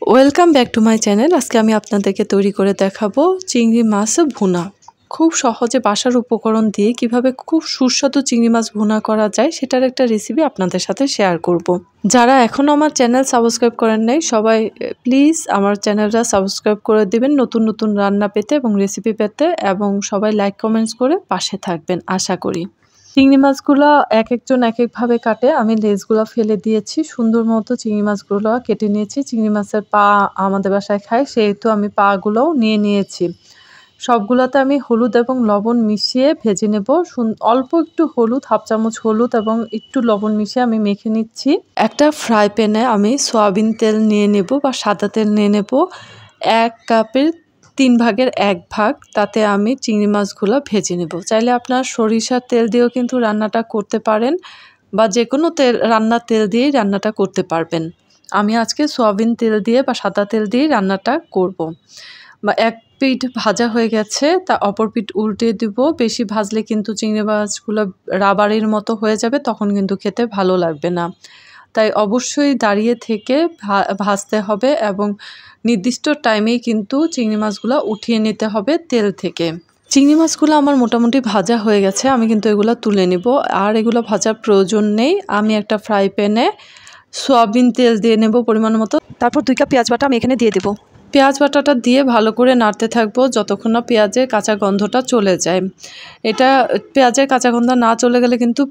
Welcome back to my channel. আজকে আমি আপনাদেরকে তৈরি করে দেখাবো চিংড়ি মাছ ভুনা। খুব সহজে বাসার উপকরণ দিয়ে কিভাবে খুব সুস্বাদু চিংড়ি মাছ ভুনা করা যায় সেটার একটা রেসিপি আপনাদের সাথে শেয়ার করব। যারা এখনও আমার চ্যানেল সাবস্ক্রাইব করেন নাই সবাই প্লিজ আমার চ্যানেলটা সাবস্ক্রাইব করে দেবেন নতুন নতুন রান্না পেতে এবং রেসিপি পেতে, এবং সবাই লাইক কমেন্টস করে পাশে থাকবেন আশা করি। চিংড়ি মাছগুলো এক একজন এক একভাবে কাটে। আমি লেজগুলো ফেলে দিয়েছি, সুন্দর মতো চিংড়ি মাছগুলো কেটে নিয়েছি। চিংড়ি মাছের পা আমাদের বাসায় খায়, সেহেতু আমি পাগুলোও নিয়ে নিয়েছি। সবগুলোতে আমি হলুদ এবং লবণ মিশিয়ে ভেজে নেব। অল্প একটু হলুদ, হাফ চামচ হলুদ এবং একটু লবণ মিশিয়ে আমি মেখে নিচ্ছি। একটা ফ্রাই প্যানে আমি সয়াবিন তেল নিয়ে নেব বা সাদা তেল নিয়ে নেব। 1 কাপের 3 ভাগের 1 ভাগ, তাতে আমি চিংড়ি মাছগুলো ভেজে নেব। চাইলে আপনার সরিষার তেল দিয়েও কিন্তু রান্নাটা করতে পারেন, বা যে কোনো রান্নার তেল দিয়েই রান্নাটা করতে পারবেন। আমি আজকে সয়াবিন তেল দিয়ে বা সাদা তেল দিয়েই রান্নাটা করব। বা এক পিঠ ভাজা হয়ে গেছে, তা অপর পিঠ উল্টে দিব। বেশি ভাজলে কিন্তু চিংড়ি মাছগুলো রাবারের মতো হয়ে যাবে, তখন কিন্তু খেতে ভালো লাগবে না। তাই অবশ্যই দাঁড়িয়ে থেকে ভাজতে হবে এবং নির্দিষ্ট টাইমেই কিন্তু চিংড়ি মাছগুলো উঠিয়ে নিতে হবে তেল থেকে। চিংড়ি মাছগুলো আমার মোটামুটি ভাজা হয়ে গেছে, আমি কিন্তু এগুলো তুলে নিব। আর এগুলো ভাজার প্রয়োজন নেই। আমি একটা ফ্রাই প্যানে সয়াবিন তেল দিয়ে নেব পরিমাণ মতো। তারপর 2 কাপ পেঁয়াজ বাটা আমি এখানে দিয়ে দেবো। পেঁয়াজ বাটাটা দিয়ে ভালো করে নাড়তে থাকবো যতক্ষণ না পেঁয়াজের কাঁচা গন্ধটা চলে যায়। এটা পেঁয়াজের কাঁচা গন্ধ না চলে গেলে কিন্তু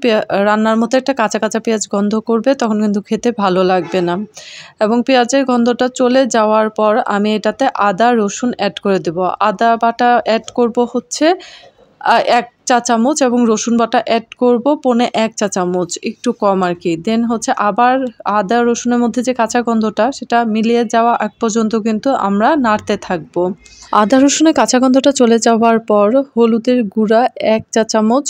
রান্নার মতো একটা কাঁচা কাঁচা পেঁয়াজ গন্ধ করবে, তখন কিন্তু খেতে ভালো লাগবে না। এবং পেঁয়াজের গন্ধটা চলে যাওয়ার পর আমি এটাতে আদা রসুন অ্যাড করে দেব। আদা বাটা অ্যাড করব হচ্ছে 1 চা চামচ এবং রসুন বাটা অ্যাড করব 1.25 চা চামচ, একটু কম আর কি। দেন হচ্ছে আবার আদা রসুনের মধ্যে যে কাঁচা গন্ধটা সেটা মিলিয়ে যাওয়া আগ পর্যন্ত কিন্তু আমরা নাড়তে থাকবো। আদা রসুনের কাঁচা গন্ধটা চলে যাওয়ার পর হলুদের গুঁড়া 1 চা চামচ,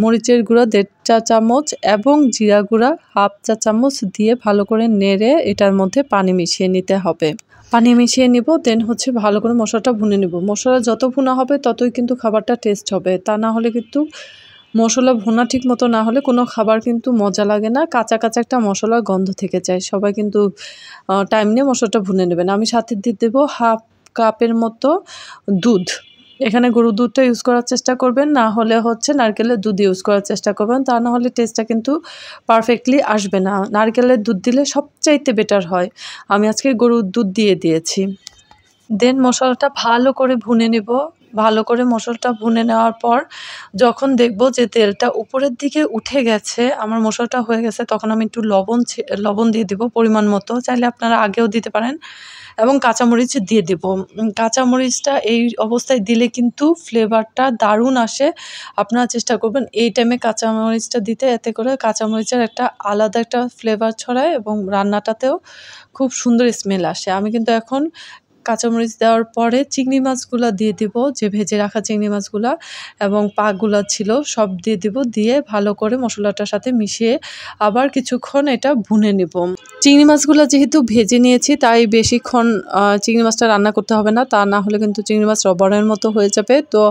মরিচের গুঁড়া 1.5 চা চামচ এবং জিরা গুঁড়া 1/2 চা চামচ দিয়ে ভালো করে নেড়ে এটার মধ্যে পানি মিশিয়ে নিতে হবে। পানি মিশিয়ে নিব। দেন হচ্ছে ভালো করে মশলাটা ভুনে নিব। মশলা যত ভুনা হবে ততই কিন্তু খাবারটা টেস্ট হবে। তা না হলে কিন্তু মশলা ভুনা ঠিক মতো না হলে কোনো খাবার কিন্তু মজা লাগে না। কাঁচা কাঁচা একটা মশলার গন্ধ থেকে যায়। সবাই কিন্তু টাইম নিয়ে মশলাটা ভুনে নেবেন। আমি সাথে দিয়ে দেবো 1/2 কাপের মতো দুধ। এখানে গরুর দুধটা ইউজ করার চেষ্টা করবেন, না হলে হচ্ছে নারকেলের দুধ ইউজ করার চেষ্টা করবেন। তা না হলে টেস্টটা কিন্তু পারফেক্টলি আসবে না। নারকেলের দুধ দিলে সবচাইতে বেটার হয়। আমি আজকে গরুর দুধ দিয়ে দিয়েছি। দেন মশলাটা ভালো করে ভুনে নেব। ভালো করে মশলাটা ভুনে নেওয়ার পর যখন দেখব যে তেলটা উপরের দিকে উঠে গেছে, আমার মশলাটা হয়ে গেছে, তখন আমি একটু লবণ দিয়ে দিব পরিমাণ মতো। চাইলে আপনারা আগেও দিতে পারেন। এবং কাঁচামরিচ দিয়ে দেব। কাঁচামরিচটা এই অবস্থায় দিলে কিন্তু ফ্লেভারটা দারুণ আসে। আপনারা চেষ্টা করবেন এই টাইমে কাঁচামরিচটা দিতে, এতে করে কাঁচামরিচের একটা আলাদা একটা ফ্লেভার ছড়ায় এবং রান্নাটাতেও খুব সুন্দর স্মেল আসে। আমি কিন্তু এখন কাঁচামরিচ দেওয়ার পরে চিংড়ি মাছগুলো দিয়ে দিব, যে ভেজে রাখা চিংড়ি মাছগুলা এবং পাগুলা ছিল সব দিয়ে দিব। দিয়ে ভালো করে মশলাটার সাথে মিশিয়ে আবার কিছুক্ষণ এটা ভুনে নেব। চিংড়ি মাছগুলো যেহেতু ভেজে নিয়েছি তাই বেশিক্ষণ চিংড়ি মাছটা রান্না করতে হবে না, তা না হলে কিন্তু চিংড়ি মাছ রবরের মতো হয়ে যাবে। তো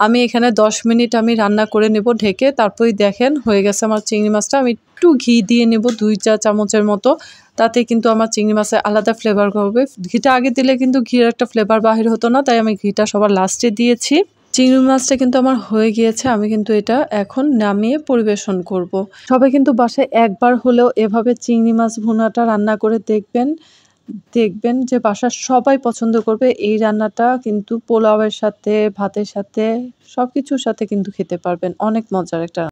আমি এখানে 10 মিনিট আমি রান্না করে নেব ঢেকে। তারপরেই দেখেন হয়ে গেছে আমার চিংড়ি মাছটা। আমি একটু ঘি দিয়ে নেব 2 চা চামচের মতো, তাতে কিন্তু আমার চিংড়ি মাছের আলাদা ফ্লেভার হবে। ঘিটা আগে দিলে কিন্তু ঘির একটা ফ্লেভার বাহির হতো না, তাই আমি ঘিটা সবার লাস্টে দিয়েছি। চিংড়ি মাছটা কিন্তু আমার হয়ে গিয়েছে। আমি কিন্তু এটা এখন নামিয়ে পরিবেশন করব। সবাই কিন্তু বাসায় একবার হলেও এভাবে চিংড়ি মাছ ভুনাটা রান্না করে দেখবেন। দেখবেন যে বাসার সবাই পছন্দ করবে। এই রান্নাটা কিন্তু পোলাওয়ের সাথে, ভাতের সাথে, সবকিছুর সাথে কিন্তু খেতে পারবেন। অনেক মজার একটা